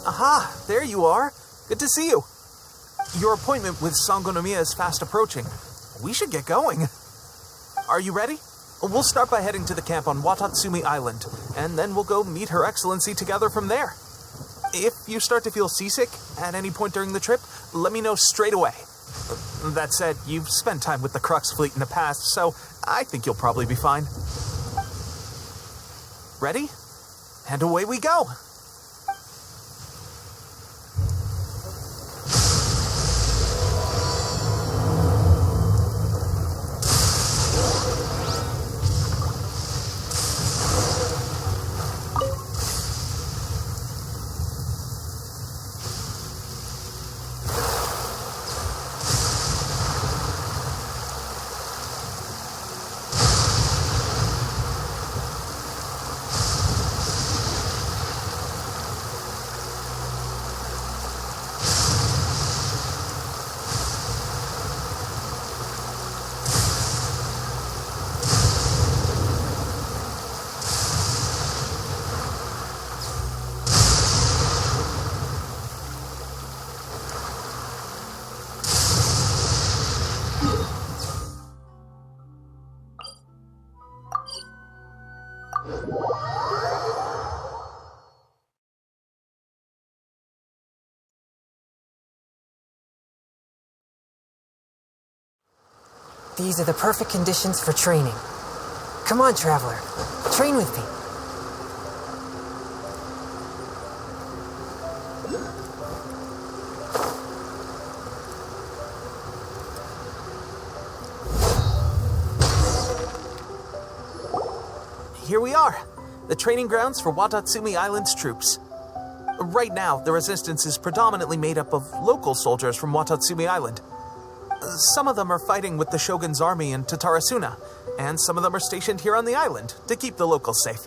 Aha, there you are. Good to see you. Your appointment with Sangonomiya is fast approaching. We should get going. Are you ready? We'll start by heading to the camp on Watatsumi Island, and then we'll go meet Her Excellency together from there. If you start to feel seasick at any point during the trip, let me know straight away. That said, you've spent time with the Crux fleet in the past, so I think you'll probably be fine. Ready? And away we go! These are the perfect conditions for training. Come on, traveler. Train with me. Here we are, the training grounds for Watatsumi Island's troops. Right now, the resistance is predominantly made up of local soldiers from Watatsumi Island. Some of them are fighting with the Shogun's army in Tatarasuna, and some of them are stationed here on the island to keep the locals safe.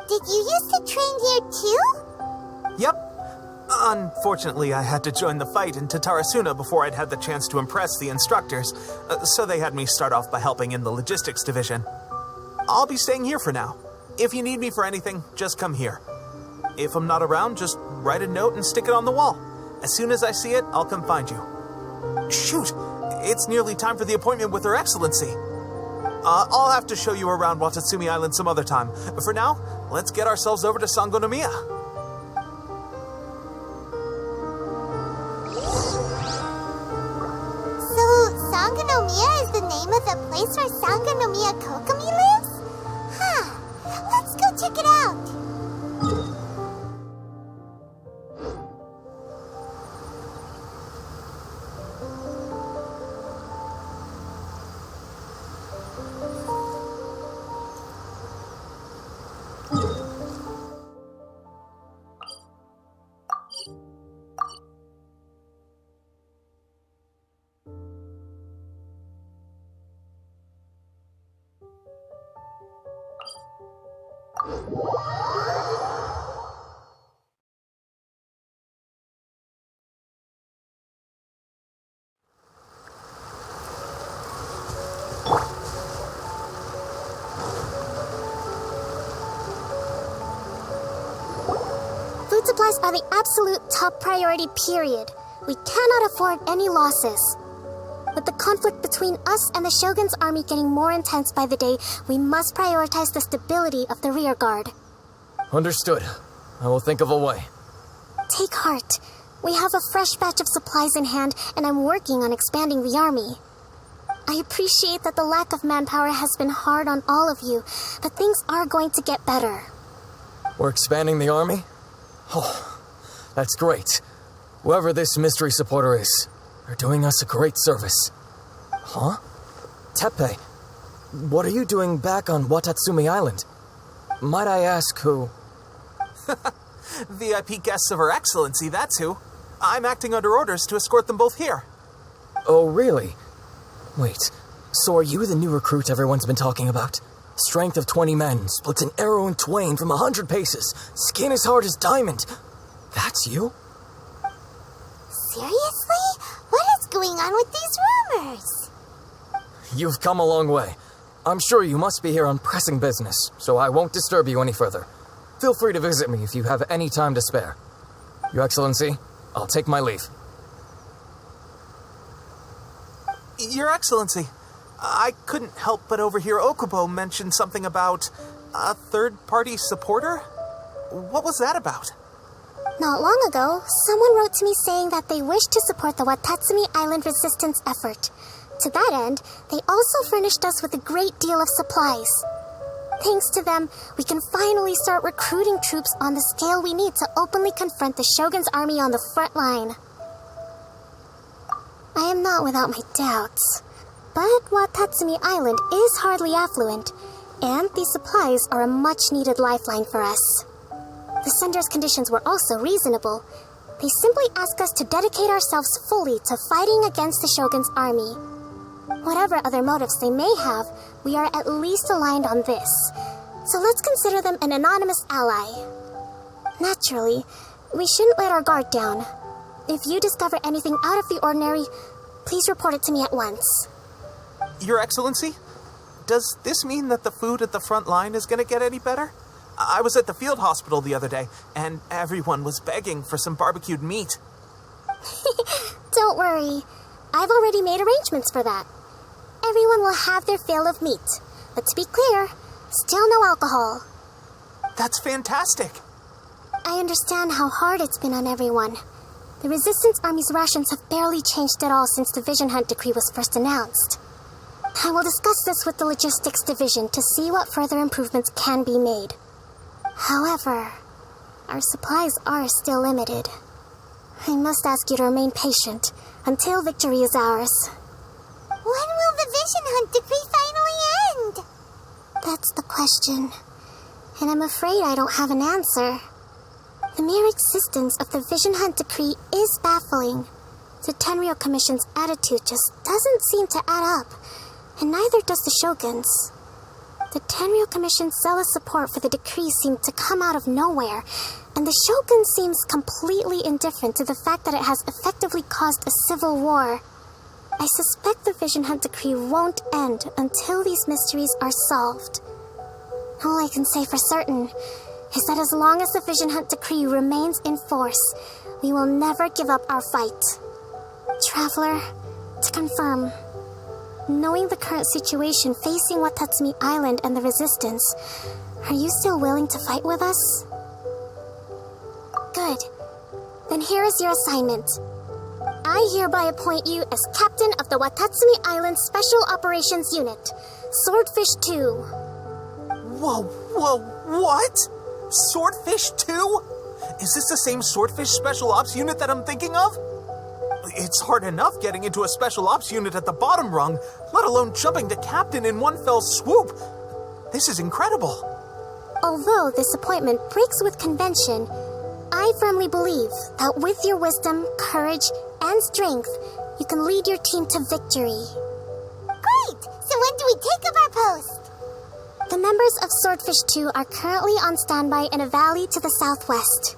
Did you used to train here too? Yep. Unfortunately, I had to join the fight in Tatarasuna before I'd had the chance to impress the instructors, so they had me start off by helping in the logistics division. I'll be staying here for now. If you need me for anything, just come here. If I'm not around, just write a note and stick it on the wall. As soon as I see it, I'll come find you. Shoot! It's nearly time for the appointment with Her Excellency. I'll have to show you around Watatsumi Island some other time. For now, let's get ourselves over to Sangonomiya. So, Sangonomiya is the name of the place where Sangonomiya Kokomi lives? Huh. Let's go check it out. Food supplies are the absolute top priority, period. We cannot afford any losses. With the conflict between us and the Shogun's army getting more intense by the day, we must prioritize the stability of the rear guard. Understood. I will think of a way. Take heart. We have a fresh batch of supplies in hand, and I'm working on expanding the army. I appreciate that the lack of manpower has been hard on all of you, but things are going to get better. We're expanding the army? Oh, that's great. Whoever this mystery supporter is, they're doing us a great service. Huh? Teppei, what are you doing back on Watatsumi Island? Might I ask who? VIP guests of Her Excellency, that's who. I'm acting under orders to escort them both here. Oh, really? Wait, so are you the new recruit everyone's been talking about? Strength of 20 men, splits an arrow in twain from 100 paces, skin as hard as diamond. That's you? Seriously? What is going on with these rumors? You've come a long way. I'm sure you must be here on pressing business, so I won't disturb you any further. Feel free to visit me if you have any time to spare. Your Excellency, I'll take my leave. Your Excellency, I couldn't help but overhear Ookubo mention something about a third-party supporter? What was that about? Not long ago, someone wrote to me saying that they wish to support the Watatsumi Island resistance effort. To that end, they also furnished us with a great deal of supplies. Thanks to them, we can finally start recruiting troops on the scale we need to openly confront the Shogun's army on the front line. I am not without my doubts, but Watatsumi Island is hardly affluent, and these supplies are a much-needed lifeline for us. The sender's conditions were also reasonable. They simply ask us to dedicate ourselves fully to fighting against the Shogun's army. Whatever other motives they may have, we are at least aligned on this. So let's consider them an anonymous ally. Naturally, we shouldn't let our guard down. If you discover anything out of the ordinary, please report it to me at once. Your Excellency, does this mean that the food at the front line is going to get any better? I was at the field hospital the other day, and everyone was begging for some barbecued meat. Don't worry. I've already made arrangements for that. Everyone will have their fill of meat. But to be clear, still no alcohol. That's fantastic. I understand how hard it's been on everyone. The Resistance Army's rations have barely changed at all since the Vision Hunt decree was first announced. I will discuss this with the Logistics Division to see what further improvements can be made. However, our supplies are still limited. I must ask you to remain patient until victory is ours. When will the Vision Hunt decree finally end? That's the question, and I'm afraid I don't have an answer. The mere existence of the Vision Hunt decree is baffling. The Tenryou Commission's attitude just doesn't seem to add up, and neither does the Shogun's. The Tenryou Commission's zealous support for the decree seemed to come out of nowhere, and the Shogun seems completely indifferent to the fact that it has effectively caused a civil war. I suspect the Vision Hunt decree won't end until these mysteries are solved. All I can say for certain is that as long as the Vision Hunt decree remains in force, we will never give up our fight. Traveler, to confirm, knowing the current situation facing Watatsumi Island and the Resistance, are you still willing to fight with us? Good. Then here is your assignment. I hereby appoint you as captain of the Watatsumi Island Special Operations Unit, Swordfish II. Whoa, what? Swordfish II? Is this the same Swordfish Special Ops unit that I'm thinking of? It's hard enough getting into a Special Ops unit at the bottom rung, let alone jumping to captain in one fell swoop. This is incredible. Although this appointment breaks with convention, I firmly believe that with your wisdom, courage, and strength, you can lead your team to victory. Great! So when do we take up our post? The members of Swordfish II are currently on standby in a valley to the southwest.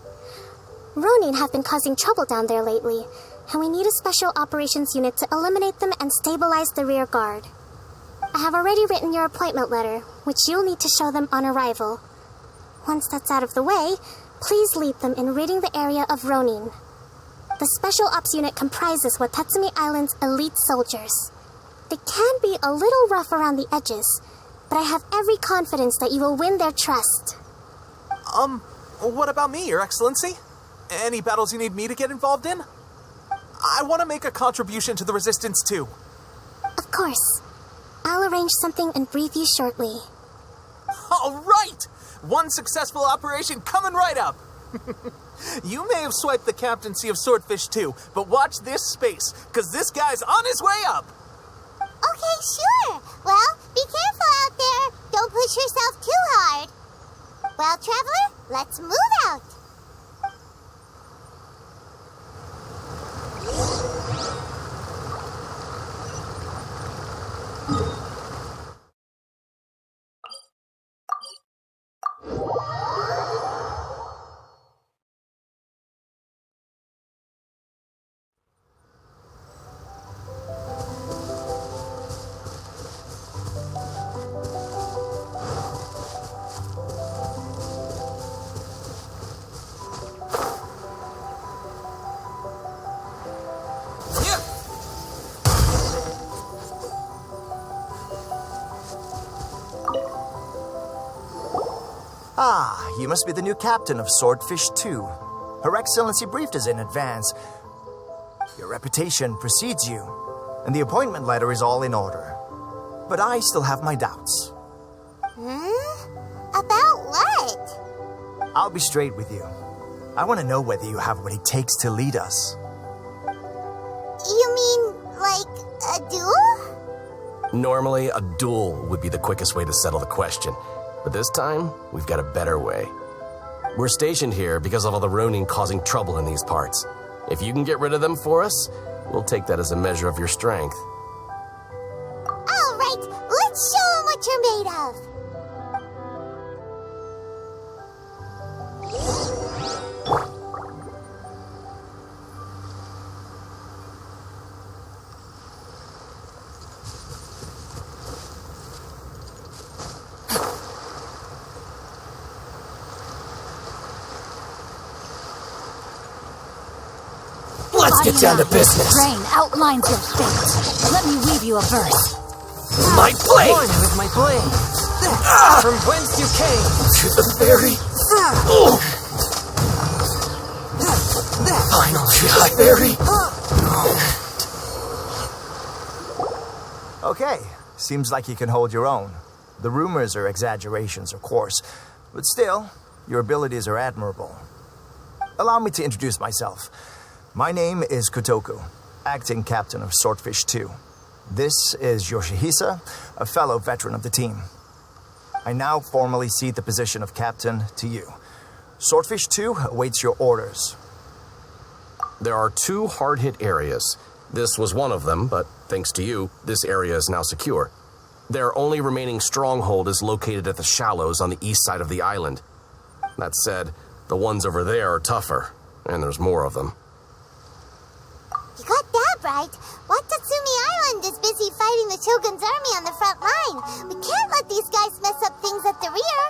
Ronin have been causing trouble down there lately, and we need a special operations unit to eliminate them and stabilize the rear guard. I have already written your appointment letter, which you'll need to show them on arrival. Once that's out of the way, please lead them in ridding the area of Ronin. The Special Ops unit comprises Watatsumi Island's elite soldiers. They can be a little rough around the edges, but I have every confidence that you will win their trust. What about me, Your Excellency? Any battles you need me to get involved in? I want to make a contribution to the Resistance too. Of course. I'll arrange something and brief you shortly. All right! One successful operation coming right up. You may have swiped the captaincy of Swordfish II, but watch this space, because this guy's on his way up. Okay, sure. Well, be careful out there. Don't push yourself too hard. Well, Traveler, let's move out. Ah, you must be the new captain of Swordfish II. Her Excellency briefed us in advance. Your reputation precedes you, and the appointment letter is all in order. But I still have my doubts. About what? I'll be straight with you. I want to know whether you have what it takes to lead us. You mean, like, a duel? Normally, a duel would be the quickest way to settle the question. But this time, we've got a better way. We're stationed here because of all the Ronin causing trouble in these parts. If you can get rid of them for us, we'll take that as a measure of your strength. All right, let's show 'em what you're made of. Let's get down to business. Rain outlines your fate. Let me weave you a verse. My blade! One with my blade. From whence you came. To the very... Finally, I bury... Okay, seems like you can hold your own. The rumors are exaggerations, of course, but still, your abilities are admirable. Allow me to introduce myself. My name is Kotoku, acting captain of Swordfish II. This is Yoshihisa, a fellow veteran of the team. I now formally cede the position of captain to you. Swordfish II awaits your orders. There are 2 hard-hit areas. This was one of them, but thanks to you, this area is now secure. Their only remaining stronghold is located at the shallows on the east side of the island. That said, the ones over there are tougher, and there's more of them. You got that right. Watatsumi Island is busy fighting the Shogun's army on the front line. We can't let these guys mess up things at the rear.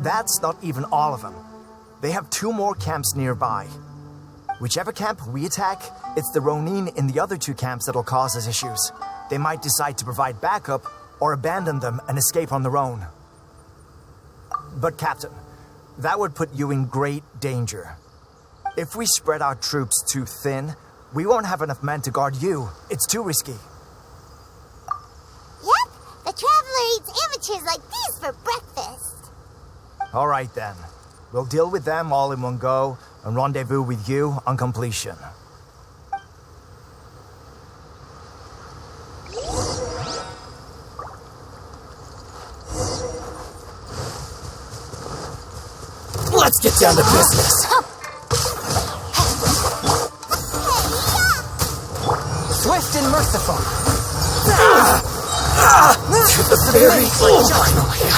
That's not even all of them. They have 2 more camps nearby. Whichever camp we attack, it's the Ronin in the other 2 camps that'll cause us issues. They might decide to provide backup or abandon them and escape on their own. But Captain, that would put you in great danger. If we spread our troops too thin, we won't have enough men to guard you. It's too risky. Yep, the Traveler eats amateurs like these for breakfast. All right, then. We'll deal with them all in one go and rendezvous with you on completion. Let's get down to business. Swift and merciful. To the very... finally,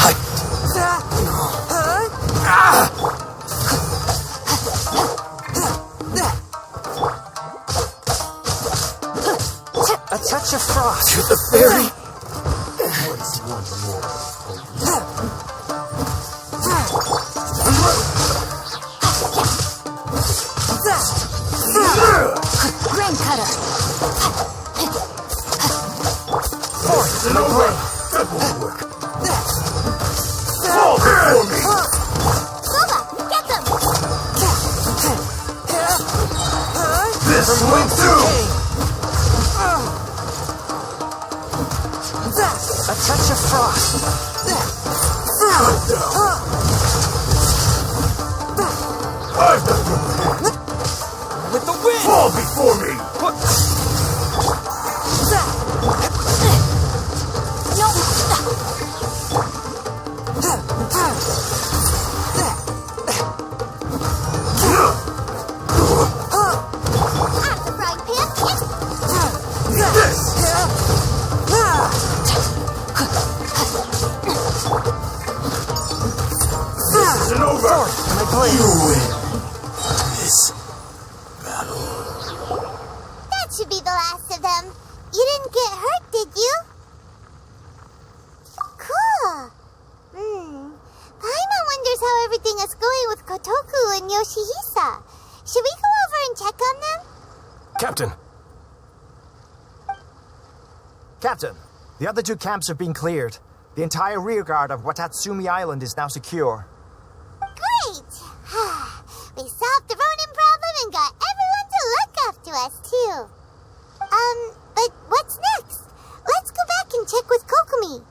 A touch of frost. To the very... Grain cutter. Force in the blade. That won't work. Fall before me! Boba, get them! This will do! A touch of frost. I've got your head. With the wind. Fall before me! Out of the frying pan. You win this battle. That should be the last of them. You didn't get hurt, did you? Cool. Paimon wonders how everything is going with Kotoku and Yoshihisa. Should we go over and check on them? Captain! Captain, the other two camps have been cleared. The entire rearguard of Watatsumi Island is now secure. Great! We solved the Ronin problem and got everyone to look after us, too. But what's next? Let's go back and check with Kokomi.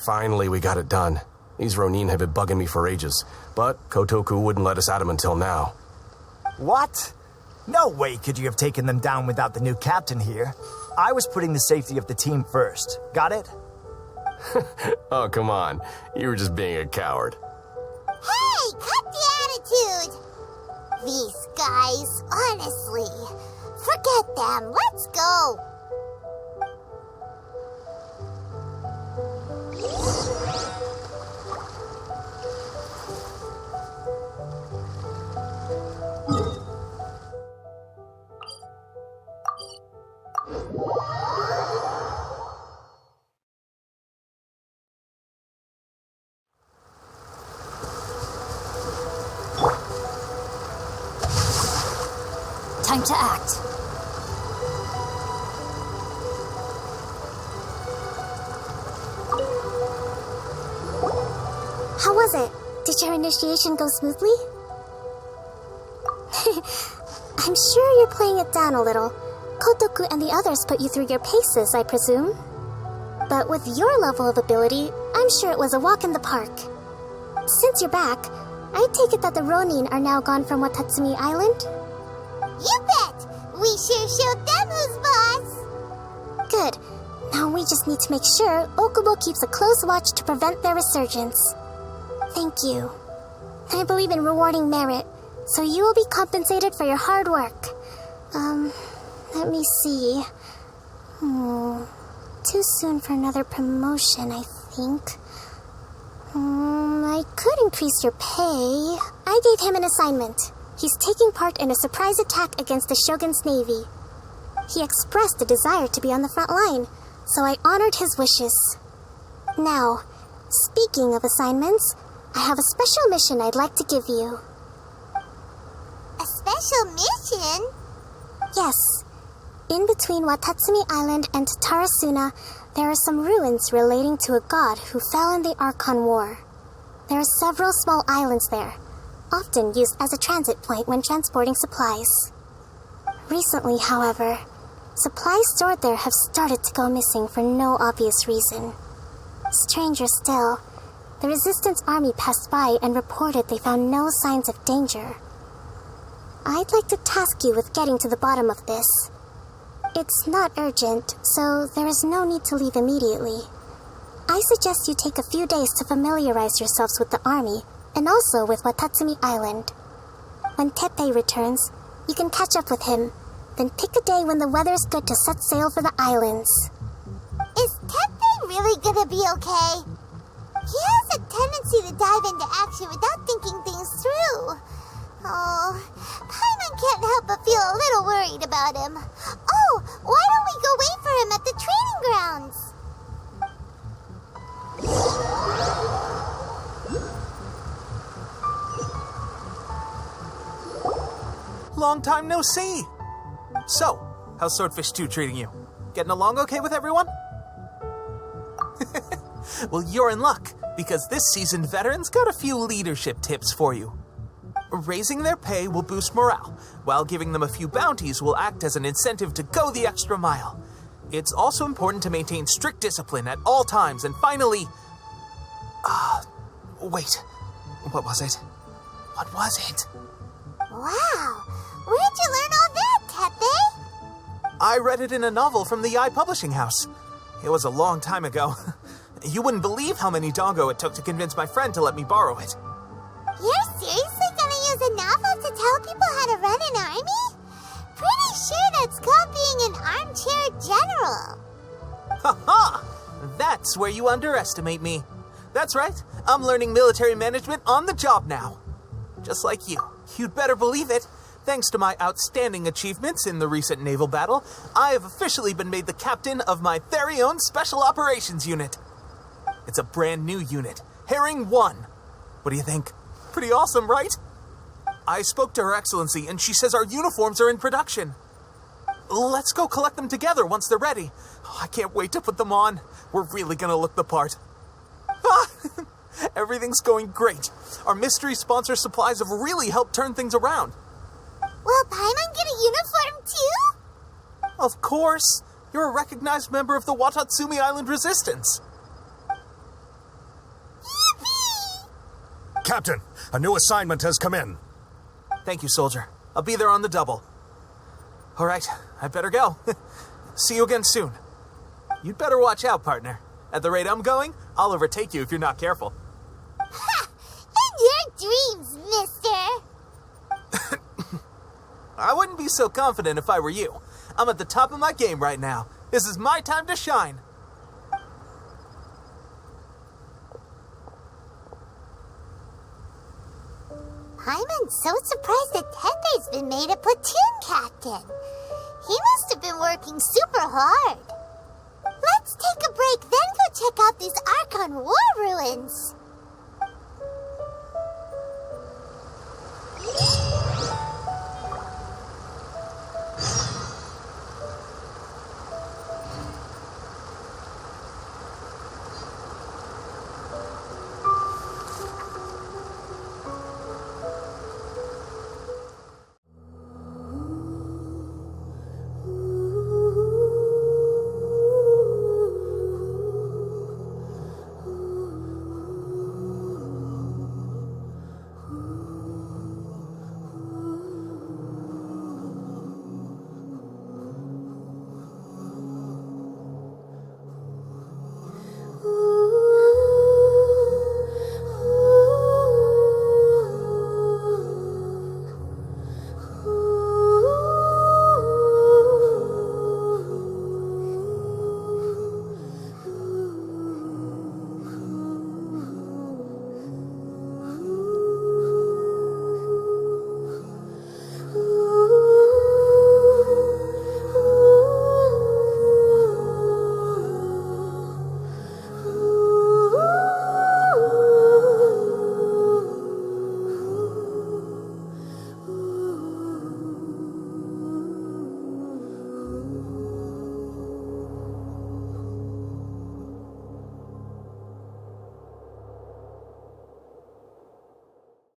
Finally, we got it done. These Ronin have been bugging me for ages, but Kotoku wouldn't let us at him until now. What? No way could you have taken them down without the new captain here. I was putting the safety of the team first. Got it? Oh, come on. You were just being a coward. Hey, cut the attitude! These guys, honestly. Forget them. Let's go. Time to act. How was it? Did your initiation go smoothly? I'm sure you're playing it down a little. Kotoku and the others put you through your paces, I presume. But with your level of ability, I'm sure it was a walk in the park. Since you're back, I take it that the Ronin are now gone from Watatsumi Island? You bet! We sure showed them who's boss! Good. Now we just need to make sure Ookubo keeps a close watch to prevent their resurgence. Thank you. I believe in rewarding merit, so you will be compensated for your hard work. Let me see. Too soon for another promotion, I think. I could increase your pay. I gave him an assignment. He's taking part in a surprise attack against the Shogun's navy. He expressed a desire to be on the front line, so I honored his wishes. Now, speaking of assignments, I have a special mission I'd like to give you. A special mission? Yes. In between Watatsumi Island and Tarasuna, there are some ruins relating to a god who fell in the Archon War. There are several small islands there, often used as a transit point when transporting supplies. Recently, however, supplies stored there have started to go missing for no obvious reason. Stranger still, the Resistance Army passed by and reported they found no signs of danger. I'd like to task you with getting to the bottom of this. It's not urgent, so there is no need to leave immediately. I suggest you take a few days to familiarize yourselves with the army, and also with Watatsumi Island. When Teppei returns, you can catch up with him, then pick a day when the weather's good to set sail for the islands. Is Teppei really gonna be okay? He has a tendency to dive into action without thinking things through. Oh, Paimon can't help but feel a little worried about him. Oh, why don't we go wait for him at the training grounds? Long time no see. So, how's Swordfish II treating you? Getting along okay with everyone? Well, you're in luck, because this seasoned veteran's got a few leadership tips for you. Raising their pay will boost morale, while giving them a few bounties will act as an incentive to go the extra mile. It's also important to maintain strict discipline at all times, and finally... wait. What was it? What was it? Wow, where'd you learn all that, Teppei? I read it in a novel from the Publishing House. It was a long time ago. You wouldn't believe how many doggo it took to convince my friend to let me borrow it. You're seriously gonna use a novel to tell people how to run an army? Pretty sure that's called being an armchair general. Ha ha! That's where you underestimate me. That's right, I'm learning military management on the job now. just like you. You'd better believe it. Thanks to my outstanding achievements in the recent naval battle, I have officially been made the captain of my very own Special Operations Unit. It's a brand new unit, Herring 1. What do you think? Pretty awesome, right? I spoke to Her Excellency, and she says our uniforms are in production. Let's go collect them together once they're ready. I can't wait to put them on. We're really gonna look the part. Everything's going great. Our mystery sponsor supplies have really helped turn things around. Will Paimon get a uniform too? Of course. You're a recognized member of the Watatsumi Island Resistance. Yippee! Captain, a new assignment has come in. Thank you, soldier. I'll be there on the double. All right, I better go. See you again soon. You'd better watch out, partner. At the rate I'm going, I'll overtake you if you're not careful. Ha! In your dreams, mister! I wouldn't be so confident if I were you. I'm at the top of my game right now. This is my time to shine. Paimon's so surprised that Teppei's been made a platoon captain. He must have been working super hard. Let's take a break, then go check out these Archon war ruins.